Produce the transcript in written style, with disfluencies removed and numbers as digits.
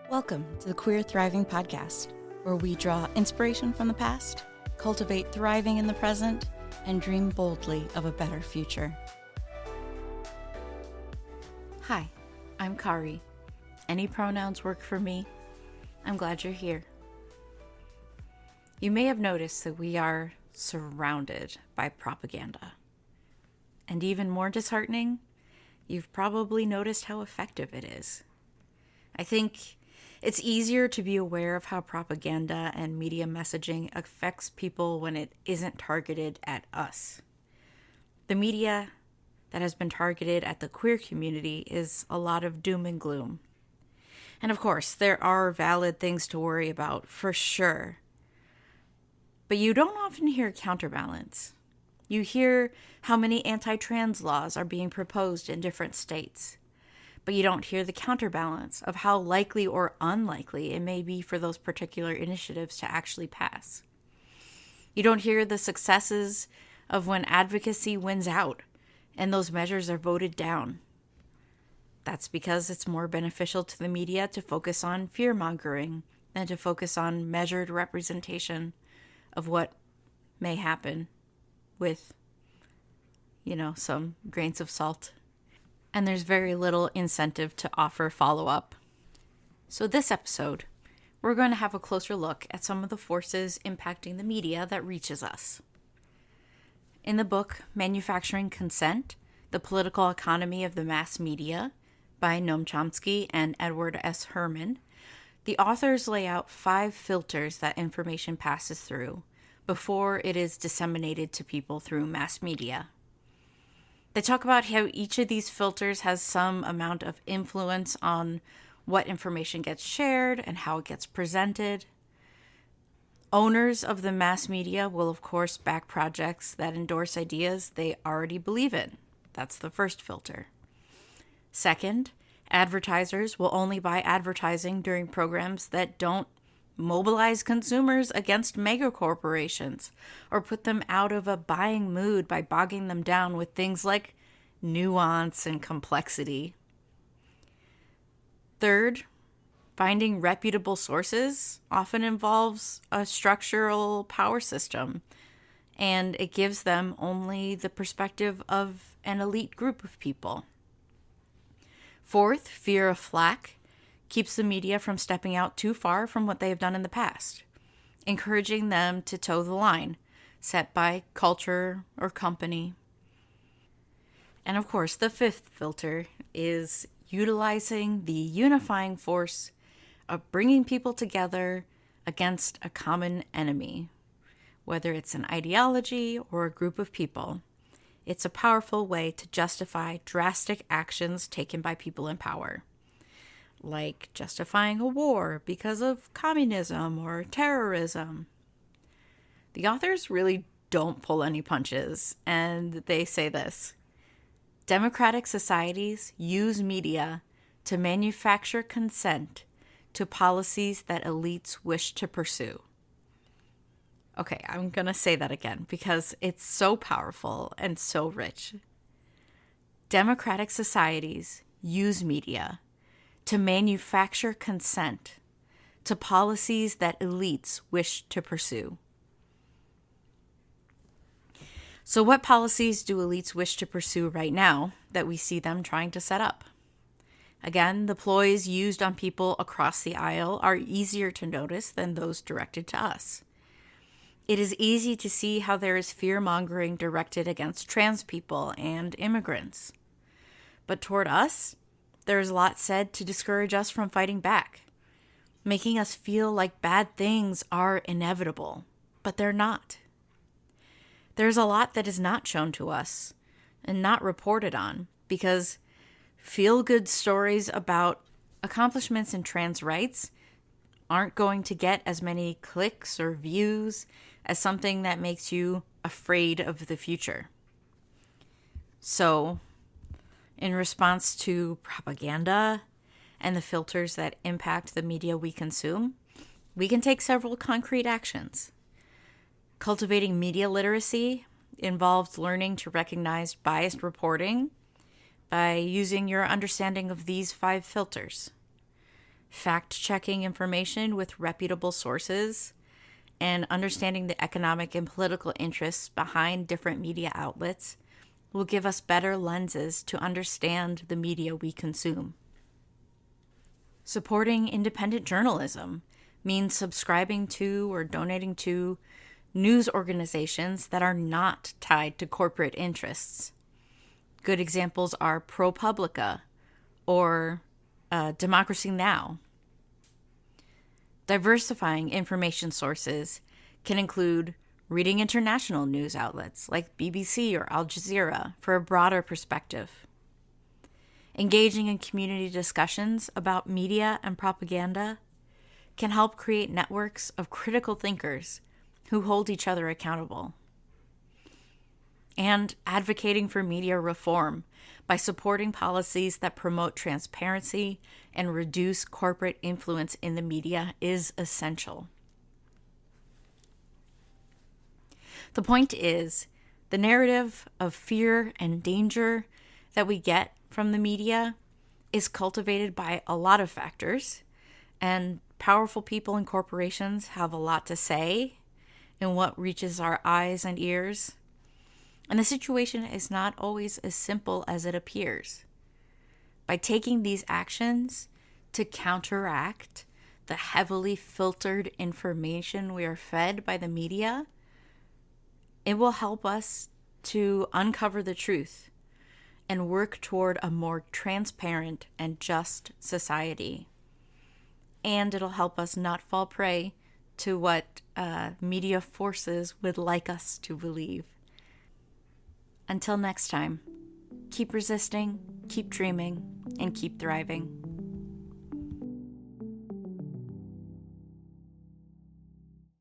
Welcome to the Queer Thriving Podcast, where we draw inspiration from the past, cultivate thriving in the present, and dream boldly of a better future. Hi, I'm Kari. Any pronouns work for me. I'm glad you're here. You may have noticed that we are surrounded by propaganda. And even more disheartening, you've probably noticed how effective it is. I think it's easier to be aware of how propaganda and media messaging affects people when it isn't targeted at us. The media that has been targeted at the queer community is a lot of doom and gloom. And of course, there are valid things to worry about, for sure. But you don't often hear counterbalance. You hear how many anti-trans laws are being proposed in different states. But you don't hear the counterbalance of how likely or unlikely it may be for those particular initiatives to actually pass. You don't hear the successes of when advocacy wins out and those measures are voted down. That's because it's more beneficial to the media to focus on fear-mongering than to focus on measured representation of what may happen with, some grains of salt. And there's very little incentive to offer follow-up. So this episode, we're going to have a closer look at some of the forces impacting the media that reaches us. In the book, Manufacturing Consent, The Political Economy of the Mass Media, by Noam Chomsky and Edward S. Herman, the authors lay out 5 filters that information passes through before it is disseminated to people through mass media. They talk about how each of these filters has some amount of influence on what information gets shared and how it gets presented. Owners of the mass media will, of course, back projects that endorse ideas they already believe in. That's the first filter. Second, advertisers will only buy advertising during programs that don't mobilize consumers against megacorporations or put them out of a buying mood by bogging them down with things like nuance and complexity. Third, finding reputable sources often involves a structural power system, and it gives them only the perspective of an elite group of people. Fourth, fear of flack keeps the media from stepping out too far from what they have done in the past, encouraging them to toe the line set by culture or company. And of course, the fifth filter is utilizing the unifying force of bringing people together against a common enemy. Whether it's an ideology or a group of people, it's a powerful way to justify drastic actions taken by people in power, like justifying a war because of communism or terrorism. The authors really don't pull any punches, and they say this: democratic societies use media to manufacture consent to policies that elites wish to pursue. Okay, I'm going to say that again because it's so powerful and so rich. Democratic societies use media to manufacture consent to policies that elites wish to pursue. So what policies do elites wish to pursue right now that we see them trying to set up? Again, the ploys used on people across the aisle are easier to notice than those directed to us. It is easy to see how there is fear-mongering directed against trans people and immigrants. But toward us, there is a lot said to discourage us from fighting back, making us feel like bad things are inevitable, but they're not. There's a lot that is not shown to us and not reported on because feel-good stories about accomplishments in trans rights aren't going to get as many clicks or views as something that makes you afraid of the future. So, in response to propaganda and the filters that impact the media we consume, we can take several concrete actions. Cultivating media literacy involves learning to recognize biased reporting by using your understanding of these 5 filters. fact-checking information with reputable sources, and understanding the economic and political interests behind different media outlets will give us better lenses to understand the media we consume. Supporting independent journalism means subscribing to or donating to news organizations that are not tied to corporate interests. Good examples are ProPublica or Democracy Now! Diversifying information sources can include reading international news outlets like BBC or Al Jazeera for a broader perspective. Engaging in community discussions about media and propaganda can help create networks of critical thinkers who hold each other accountable. And advocating for media reform by supporting policies that promote transparency and reduce corporate influence in the media is essential. The point is, the narrative of fear and danger that we get from the media is cultivated by a lot of factors, and powerful people and corporations have a lot to say in what reaches our eyes and ears. And the situation is not always as simple as it appears. By taking these actions to counteract the heavily filtered information we are fed by the media, it will help us to uncover the truth and work toward a more transparent and just society. And it'll help us not fall prey to what media forces would like us to believe. Until next time, keep resisting, keep dreaming, and keep thriving.